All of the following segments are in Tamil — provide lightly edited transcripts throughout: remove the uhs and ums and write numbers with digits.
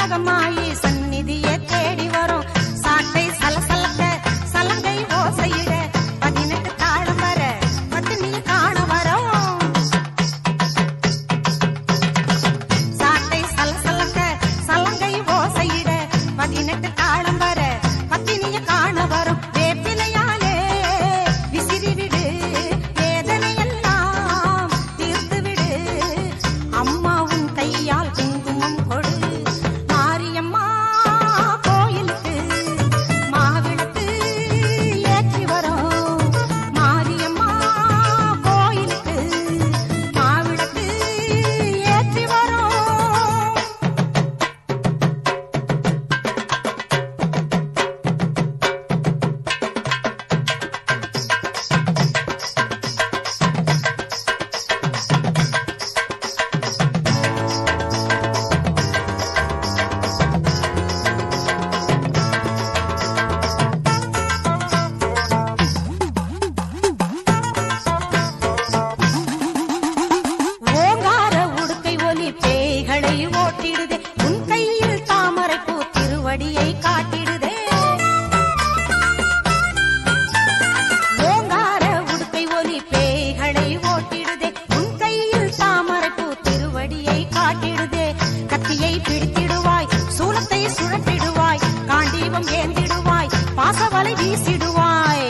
மகமாயி சந்நிதியை தேடி வரும். சாட்டை சலசலக்க சலங்கை ஓசையிட 18 தாளம் வர பத்தினிய காண வரும். சாட்டை சலசலக்க சலங்கை ஓசையிட 18 தாளம் வர பத்தினிய காண வரும். வேப்பிலையாலே விசிறி விடு, வேதனையெல்லாம் தீர்த்து விடு. அம்மாவும் கையால் குங்குமம் கொடு. மாரியம்மா கோயிலுக்கு மாவிளக்கு ஏற்றி வரும். மாரியம்மா கோயிலுக்கு மாவிளக்கு ஏற்றி வரும். ஓங்கார உடுக்கை ஒலி பேய்களை ஓட்டிடுதே. உன் கையில் தாமரைப்பூ திருவடியை காட்டிடுதே. ஓங்கார உடுக்கை ஒலி பேய்களை ஓட்டிடுதே. உன் கையில் தாமரைப்பூ திருவடியை காட்டிடுதே. கத்தியை பிடித்திடுவாய், சூலத்தை சுழற்றிடுவாய், காண்டீபம் ஏந்திடுவாய், பாசவலை வீசிடுவாய்.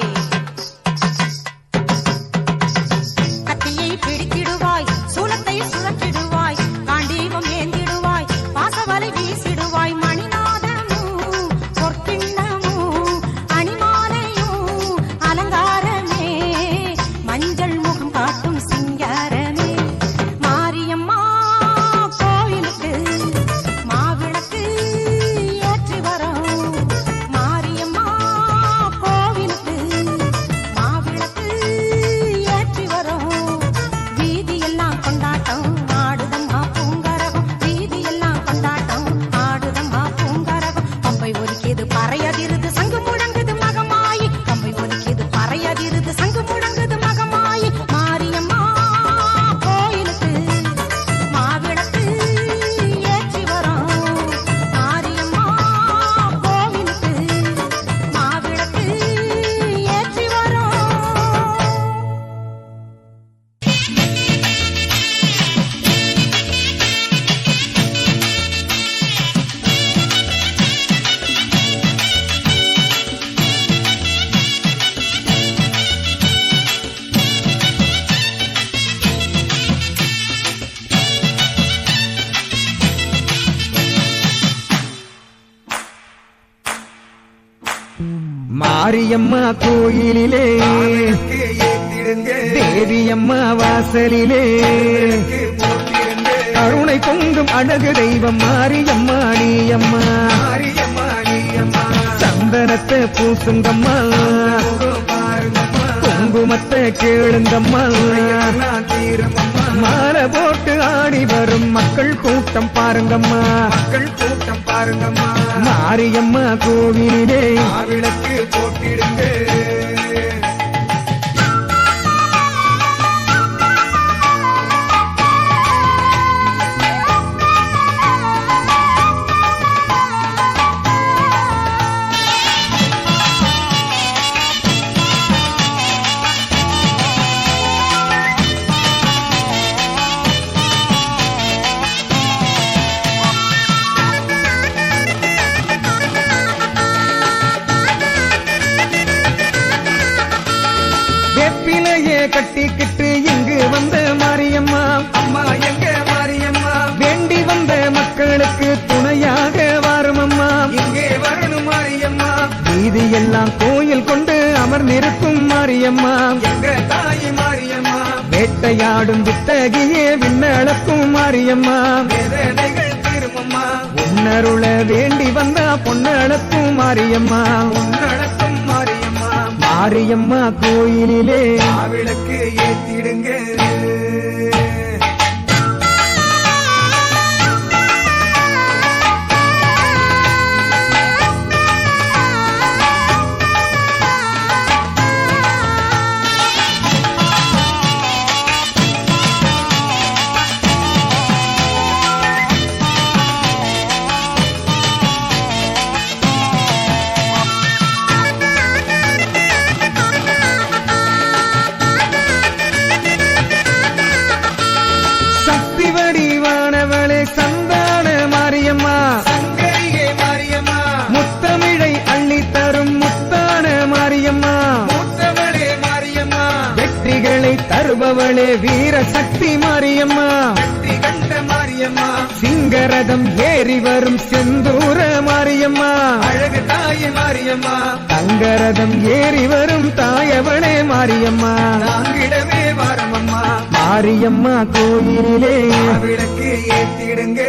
கத்தியை பிடித்திடுவாய், சூலத்தை சுழற்றிடுவாய், காண்டீபம் ஏந்திடுவாய், பாசவலை வீசிடுவாய். மணிநாதமும் பொற்கிண்ணமும் அணிமாலையும் அலங்காரமே, மஞ்சள் முகம் காட்டும் சிங்காரமே. மாரியம்மா கோயிலுக்கு மாவிளக்கு ஏற்றி வரும். மாரியம்மா கோவிலுக்கு மாவிளக்கு ஏற்றி வரும். வீதியெல்லாம் கொண்டாட்டம் ஆடுதம்மா பூங்கரகம். வீதியெல்லாம் கொண்டாட்டம் ஆடுதம்மா பூங்கரகம். பம்பை ஒலிக்கிது பறையதிருது சங்கு முழங்குது மகமாயி. பம்பை ஒலிக்கிது பறையதிருது சங்கு முழங்குது மகமாயி. மாரியம்மா கோயிலுக்கு மாவிளக்கு ஏற்றி வரும். மாரியம்மா கோவிலுக்கு மாவிளக்கு ஏற்றி வரும். மாரியம்மா கோயிலிலே தேவியம்மா வாசலிலே கருணை பொங்கும் அழகு தெய்வம் மாரியம்மா நீயம்மா. சந்தனத்தை பூசுங்கம்மா, குங்குமத்தை கேளுங்கம்மா. மாலை போட்டு ஆடி வரும் மக்கள் கூட்டம் பாருங்கம்மா. மாரியம்மா கோவிலிலே விளக்கு போட்டிடுங்க. வெப்பிலையே கட்டிக்கிட்டு இங்கு வந்த மாரியம்மா. அம்மா எங்க மாரியம்மா? வேண்டி வந்த மக்களுக்கு துணையாக வாருமம்மா. இங்கே வரணும் மாரியம்மா. வீதியெல்லாம் கோயில் கொண்டு அமர்ந்திருக்கும் மாரியம்மா. எங்க தாய் மாரியம்மா. வேட்டையாடும் வித்தகியே விண்ணளக்கும் மாரியம்மா. வேதனைகள் தீருமம்மா. உன்னருள வேண்டி வந்தா பொன்னளக்கும் மாரியம்மா. நடக்கும் மாரியம்மா. மாரியம்மா கோயிலிலே விளக்கு ஏத்திடுங்க. கோயிலிலே வீர சக்தி மாரியம்மா, வெற்றி கண்ட மாரியம்மா, சிங்கரதம் ஏறி வரும் செந்தூர மாரியம்மா, அழகு தாய் மாரியம்மா, தங்கரதம் ஏறி வரும் தாயவளே மாரியம்மா, தாங்கிடவே வாரமம்மா, மாரியம்மா கோயிலிலே விளக்கு ஏத்திடுங்க.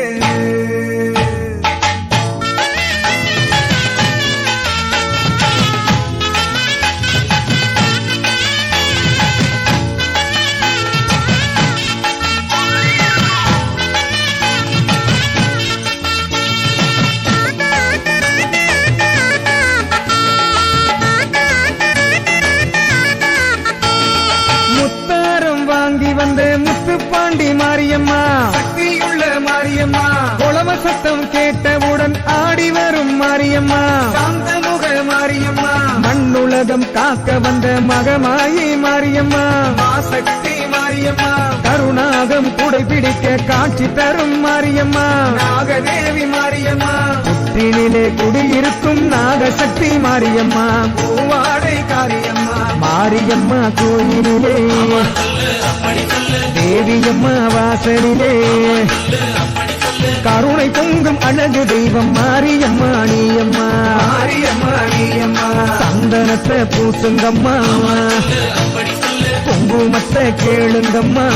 முத்தாரம் வாங்கி வந்த முத்துப்பாண்டி மாரியம்மா, சக்தியுள்ள மாரியம்மா, குளவ சத்தம் கேட்டவுடன் ஆடி வரும் மாரியம்மா, சாந்தமுக மாரியம்மா, மண்ணுலகம் காக்க வந்த மகமாயி மாரியம்மா, மாசக்தி மாரியம்மா, கருணாகம் குடை பிடிக்க காட்சி தரும் மாரியம்மா, நாகதேவி மாரியம்மா, புற்றினிலே குடியிருக்கும் நாகசக்தி மாரியம்மா, பூவாடை காரியம்மா, மாரியம்மா கோயிலிலே தேவியம்மா வாசலிலே கருணை பொங்கும் அழகு தெய்வம் மாரியம்மா நீயம்மா, மாரியம்மா நீயம்மா, சந்தனத்தை பூசுங்கம்மா, குங்குமத்தை கேளுங்கம்மா,